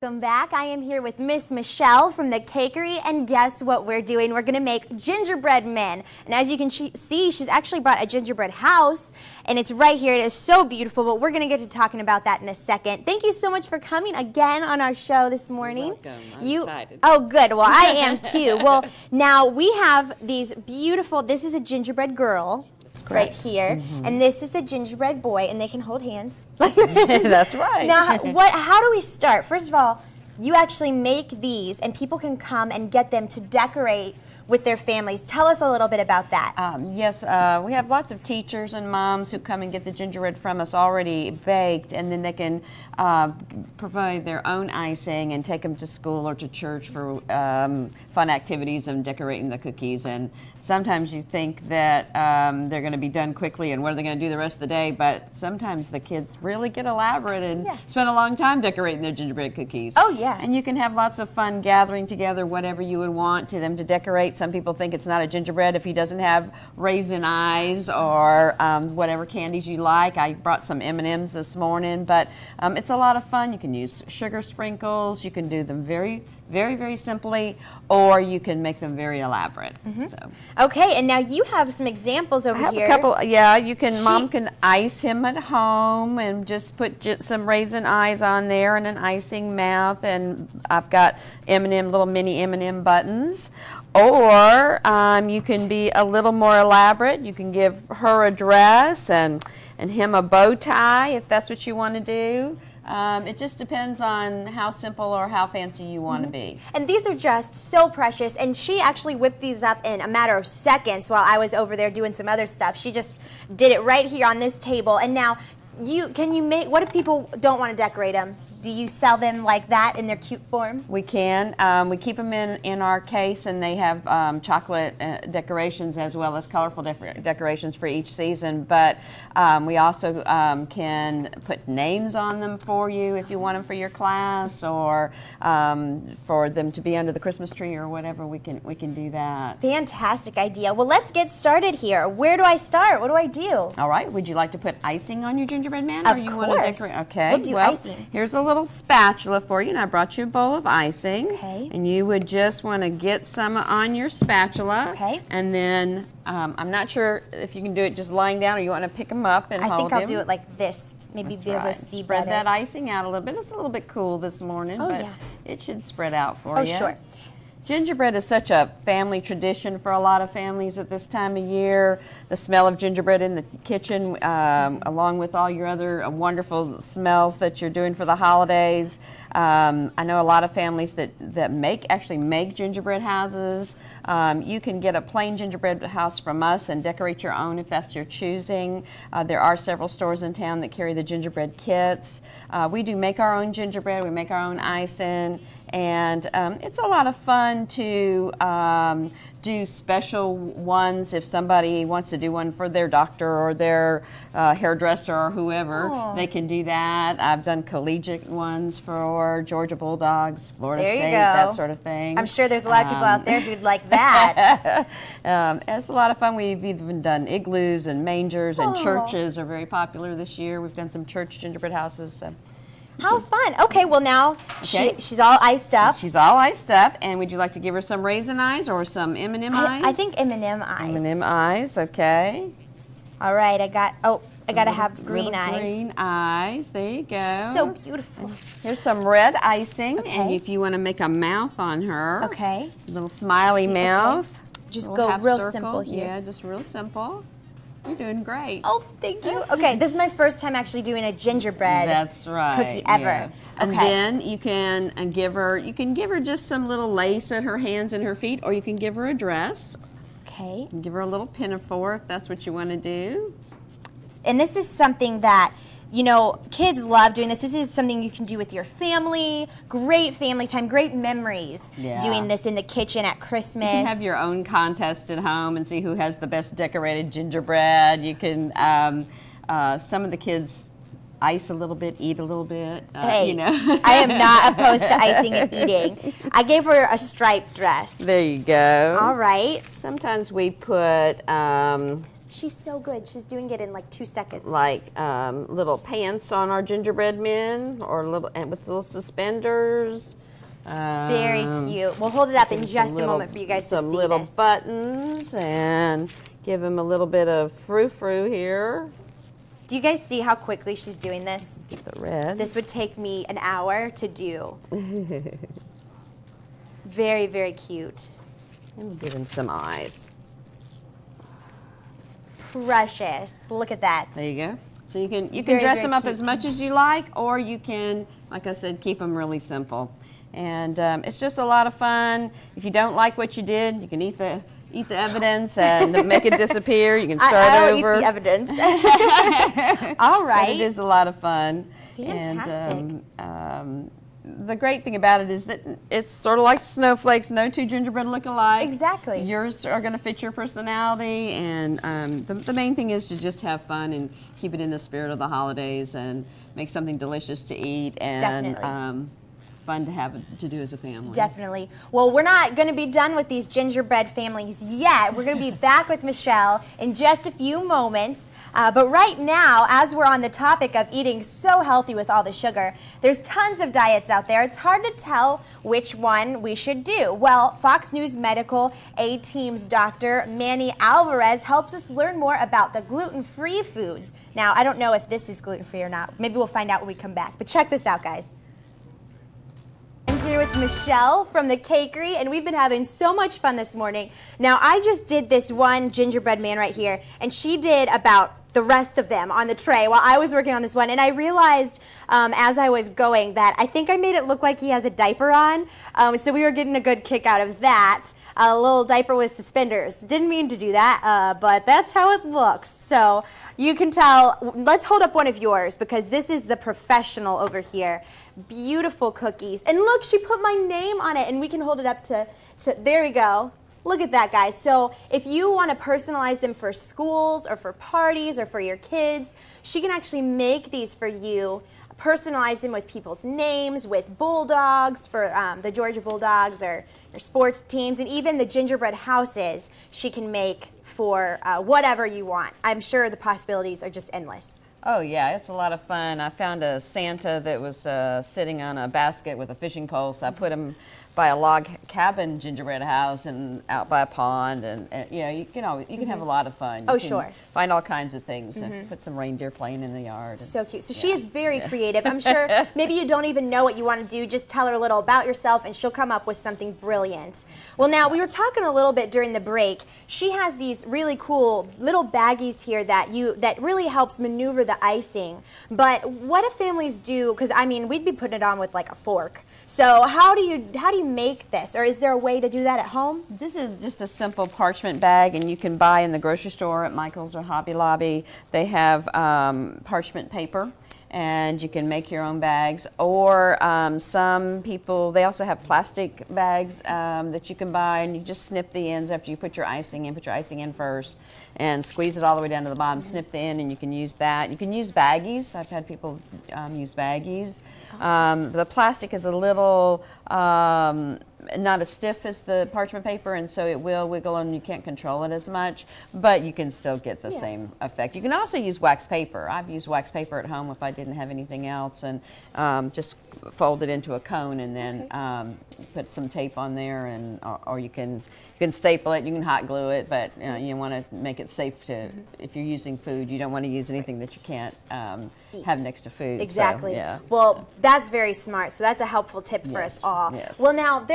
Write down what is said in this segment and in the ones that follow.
Welcome back. I am here with Miss Michelle from the Cakery, and guess what we're doing? We're going to make gingerbread men. And as you can see, she's actually brought a gingerbread house, and it's right here. It is so beautiful, but we're going to get to talking about that in a second. Thank you so much for coming again on our show this morning. You're welcome. I'm excited. Oh, good. Well, I am too. Well, now we have these beautiful, this is a gingerbread girl. Right here, and this is the gingerbread boy, and they can hold hands. That's right. Now, how do we start? First of all, you actually make these, and people can come and get them to decorate with their families. Tell us a little bit about that. Yes, we have lots of teachers and moms who come and get the gingerbread from us already baked, and then they can provide their own icing and take them to school or to church for fun activities and decorating the cookies. And sometimes you think that they're going to be done quickly and what are they going to do the rest of the day, but sometimes the kids really get elaborate and spend a long time decorating their gingerbread cookies. Oh, yeah. And you can have lots of fun gathering together whatever you would want to them to decorate. Some people think it's not a gingerbread if he doesn't have raisin eyes or whatever candies you like. I brought some M&Ms this morning, but it's a lot of fun. You can use sugar sprinkles. You can do them very, very simply, or you can make them very elaborate. So. Okay, and now you have some examples over here. A couple, yeah, you can. Mom can ice him at home and just put some raisin eyes on there and an icing mouth, and I've got little mini M&M buttons. Or you can be a little more elaborate. You can give her a dress and him a bow tie if that's what you want to do. It just depends on how simple or how fancy you want to be. And these are just so precious, and she actually whipped these up in a matter of seconds while I was over there doing some other stuff. She just did it right here on this table. And now, what if people don't want to decorate them? Do you sell them like that in their cute form? We can. We keep them in our case, and they have chocolate decorations as well as colorful decorations for each season. But we also can put names on them for you if you want them for your class, or for them to be under the Christmas tree or whatever. We can do that. Fantastic idea. Well, let's get started here. Where do I start? What do I do? All right. Would you like to put icing on your gingerbread man? Of or you course. Want to decorate? Okay. We'll do icing. Here's a little spatula for you, and I brought you a bowl of icing. Okay. And you would just want to get some on your spatula. Okay. And then I'm not sure if you can do it just lying down, or you want to pick them up and hold them. I think I'll do it like this. Maybe be able to see better. Spread that icing out a little bit. It's a little bit cool this morning, but it should spread out for you. Oh, sure. Gingerbread is such a family tradition for a lot of families at this time of year. The smell of gingerbread in the kitchen, along with all your other wonderful smells that you're doing for the holidays. I know a lot of families that actually make gingerbread houses. You can get a plain gingerbread house from us and decorate your own if that's your choosing. There are several stores in town that carry the gingerbread kits. We do make our own gingerbread. We make our own icing. And it's a lot of fun to do special ones if somebody wants to do one for their doctor or their hairdresser or whoever. They can do that. I've done collegiate ones for Georgia Bulldogs, Florida State, that sort of thing. I'm sure there's a lot of people out there who'd like that. It's a lot of fun. We've even done igloos and mangers, and churches are very popular this year. We've done some church gingerbread houses. So. How fun. Okay, well now she's all iced up. She's all iced up. And would you like to give her some raisin eyes or some M&M eyes? I think M&M eyes. M&M eyes, okay. All right, I got to have green eyes. Green eyes, there you go. So beautiful. Here's some red icing, and if you want to make a mouth on her. Okay. A little smiley mouth. Just go real simple here. Yeah, just real simple. You're doing great. Oh, thank you. Okay, this is my first time actually doing a gingerbread cookie ever. Yeah. And then you can give her just some little lace at her hands and her feet, or you can give her a dress. Okay. You can give her a little pinafore if that's what you want to do. And this is something that, you know, kids love doing this. This is something you can do with your family. Great family time, great memories doing this in the kitchen at Christmas. You can have your own contest at home and see who has the best decorated gingerbread. You can, some of the kids ice a little bit, eat a little bit. Hey, you know. I am not opposed to icing and eating. I gave her a striped dress. There you go. All right. Sometimes we put She's so good. She's doing it in like 2 seconds. Like little pants on our gingerbread men, or little and with little suspenders. Very cute. We'll hold it up in just a moment for you guys to see some little this. buttons, and give him a little bit of frou-frou here. Do you guys see how quickly she's doing this? Get the red. This would take me an hour to do. Very, very cute. And we'll give him some eyes. Precious. Look at that. There you go. So you can Very, dress very them up cute. as much as you like, or you can, like I said, keep them really simple. And it's just a lot of fun. If you don't like what you did, you can eat the evidence and make it disappear. You can start I'll over. eat the evidence. All right. But it is a lot of fun. Fantastic. And the great thing about it is that it's sort of like snowflakes. No two gingerbread look alike. Exactly. Yours are going to fit your personality, and the main thing is to just have fun and keep it in the spirit of the holidays and make something delicious to eat and Definitely. Fun to have to do as a family. Definitely. Well, we're not going to be done with these gingerbread families yet. We're going to be back with Michelle in just a few moments. But right now, as we're on the topic of eating so healthy with all the sugar, there's tons of diets out there. It's hard to tell which one we should do. Well, Fox News Medical A-Team's Dr. Manny Alvarez helps us learn more about the gluten-free foods. Now, I don't know if this is gluten-free or not. Maybe we'll find out when we come back. But check this out, guys. I'm here with Michelle from the Cakery, and we've been having so much fun this morning. Now, I just did this one gingerbread man right here, and she did about the rest of them on the tray while I was working on this one, and I realized as I was going that I think I made it look like he has a diaper on, so we were getting a good kick out of that. A little diaper with suspenders. Didn't mean to do that, but that's how it looks. So you can tell. Let's hold up one of yours, because this is the professional over here. Beautiful cookies. And look, she put my name on it, and we can hold it up to there we go. Look at that, guys. So if you want to personalize them for schools or for parties or for your kids, she can actually make these for you, personalize them with people's names, with bulldogs, for the Georgia Bulldogs or your sports teams, and even the gingerbread houses she can make for whatever you want. I'm sure the possibilities are just endless. Oh yeah, it's a lot of fun. I found a Santa that was sitting on a basket with a fishing pole, so I put him by a log cabin gingerbread house and out by a pond, and you know, you can have a lot of fun. You Oh, can sure. Find all kinds of things and put some reindeer playing in the yard. So cute. So she is very creative. I'm sure maybe you don't even know what you want to do. Just tell her a little about yourself and she'll come up with something brilliant. Well, now we were talking a little bit during the break. She has these really cool little baggies here that really helps maneuver the icing. But what if families do, because I mean we'd be putting it on with like a fork. So how do you make this, or is there a way to do that at home? This is just a simple parchment bag, and you can buy in the grocery store at Michael's or Hobby Lobby. They have parchment paper, and you can make your own bags, or some people, they also have plastic bags that you can buy, and you just snip the ends after you put your icing in. Put your icing in first and squeeze it all the way down to the bottom, snip the end, and you can use that. You can use baggies. I've had people use baggies. The plastic is a little not as stiff as the parchment paper, and so it will wiggle and you can't control it as much, but you can still get the same effect. You can also use wax paper. I've used wax paper at home if I didn't have anything else, and just fold it into a cone and then put some tape on there, and or you can staple it, you can hot glue it, but you want to make it safe to, if you're using food, you don't want to use anything that you can't have next to food. Exactly. So, yeah. Well, that's very smart. So that's a helpful tip for us all. Yes. Well, now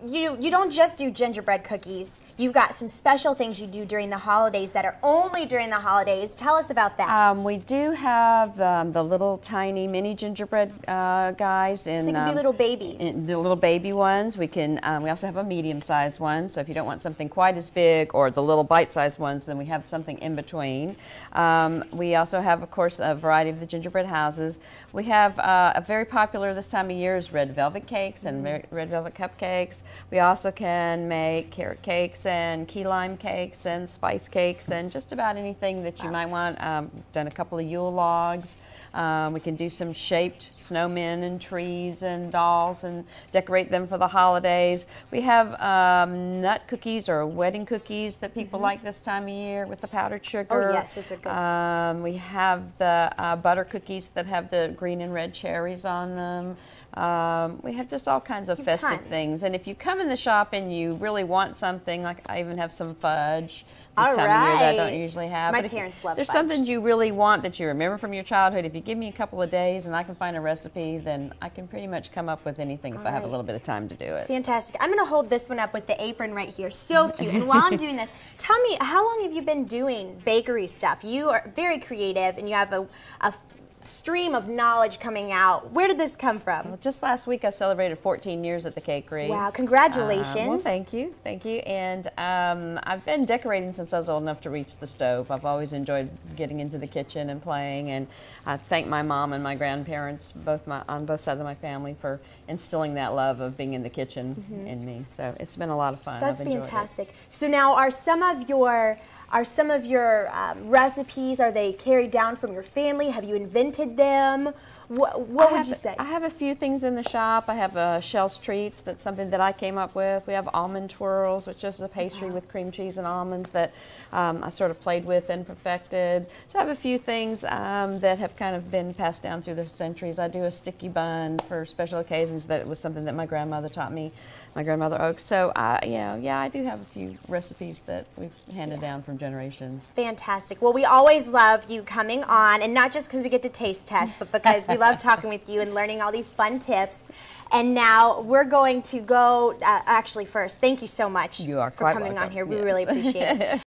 you don't just do gingerbread cookies. You've got some special things you do during the holidays that are only during the holidays. Tell us about that. We do have the little tiny mini gingerbread guys. So they can be little babies. The little baby ones. We can. We also have a medium-sized one. So if you don't want something quite as big, or the little bite-sized ones, then we have something in between. We also have, of course, a variety of the gingerbread houses. We have a very popular this time of year is red velvet cakes and red velvet cupcakes. We also can make carrot cakes and key lime cakes and spice cakes and just about anything that you might want. Done a couple of Yule logs. We can do some shaped snowmen and trees and dolls and decorate them for the holidays. We have nut cookies or wedding cookies that people like this time of year with the powdered sugar. Oh yes, those are good. We have the butter cookies that have the green and red cherries on them. We have just all kinds of festive things. And if you come in the shop and you really want something, like I even have some fudge this time of year that I don't usually have. My parents love there's fudge. something you really want that you remember from your childhood. If you give me a couple of days and I can find a recipe, then I can pretty much come up with anything if I have a little bit of time to do it. Fantastic. I'm going to hold this one up with the apron right here. So cute. And while I'm doing this, tell me, how long have you been doing bakery stuff? You are very creative and you have a stream of knowledge coming out. Where did this come from? Well, just last week I celebrated 14 years at the Cakery. Wow, congratulations. Well, thank you. Thank you. And I've been decorating since I was old enough to reach the stove. I've always enjoyed getting into the kitchen and playing, and I thank my mom and my grandparents, on both sides of my family, for instilling that love of being in the kitchen in me. So it's been a lot of fun. That's I've enjoyed fantastic. So now, are some of your recipes, are they carried down from your family? Have you invented them? What would you say? I have a few things in the shop. I have Shell's Treats. That's something that I came up with. We have almond twirls, which is a pastry with cream cheese and almonds that I sort of played with and perfected. So I have a few things that have kind of been passed down through the centuries. I do a sticky bun for special occasions. That was something that my grandmother taught me, my grandmother Oak. So I do have a few recipes that we've handed down from generations. Fantastic. Well, we always love you coming on, and not just because we get to taste test, but because we love talking with you and learning all these fun tips. And now we're going to go, actually first, thank you so much You are for quite coming welcome. on here. We Yes. really appreciate it.